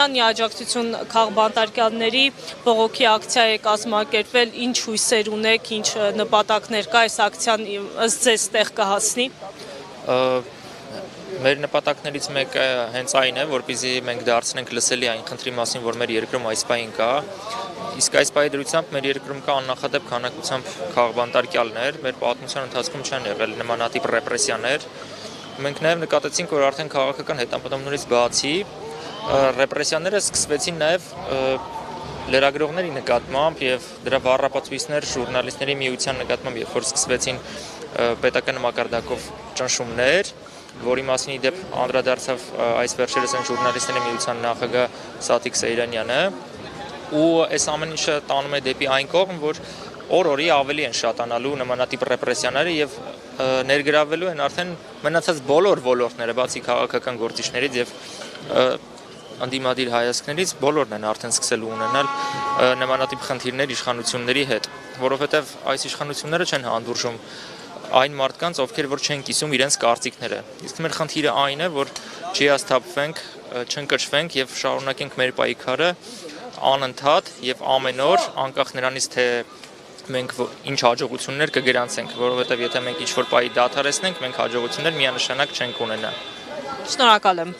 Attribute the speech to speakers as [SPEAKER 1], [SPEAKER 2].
[SPEAKER 1] Աջակցություն քաղբանտարկյալների բողոքի ակցիա է կազմակերպվել, ինչ հույսեր ունեք, ինչ նպատակներ կա այս ակցիան ըստ ձեզ տեղ կհասնի։
[SPEAKER 2] Մեր նպատակներից մեկը հենց այն է, որպեսզի մենք դարձնենք լսելի այն խնդրի մասին, որ մեր երկրում այս պահին կա։ Իսկ այս պահի դրությամբ մեր երկրում կա աննախադեպ քանակությամբ քաղբանտարկյալներ, մեր պատմության ընթացքում չեն եղել նմանատիպ ռեպրեսիաներ։ Մենք նաև նկատեցինք, որ արդեն քաղաքական հետապնդումներից բացի ռեպրեսիաները սկսվեցին նաև լրագրողների նկատմամբ եւ դրա բառապացույցներ ժուրնալիստների միության նկատմամբ, երբ որ սկսվեցին պետական մակարդակով ճնշումներ, որի մասին ի դեպ անդրադարձավ այս վերջերս այն ժուրնալիստների միության նախագահ Սաթիկ Սեյրանյանը, ու այս ամեն ինչը տանում է դեպի այն կողմ, որ օր-օրի ավելի են շատանալու նմանատիպ ռեպրեսիաները եւ ներգրավվելու են արդեն մնացած բոլոր ոլորտները, բացի քաղաքական գործիչներից եւ անդիմադիր հայացքներից, բոլորն են արդեն սկսելու ունենալ նմանատիպ խնդիրներ իշխանությունների հետ, որովհետև այս իշխանությունները չեն հանդուրժում այն մարդկանց, ովքեր որ չեն կիսում իրենց կարծիքները։ Իսկ մեր խնդիրը այն է, որ չհիասթափվենք, չընկճվենք եւ շարունակենք մեր պայքարը անընդհատ եւ ամեն օր, անկախ նրանից թե մենք ինչ հաջողություններ կգրանցենք, որովհետև եթե մենք ինչ-որ պահի դադարեցնենք, մենք հաջողություններ միանշանակ չենք ունենա։
[SPEAKER 1] Շնորհակալ եմ։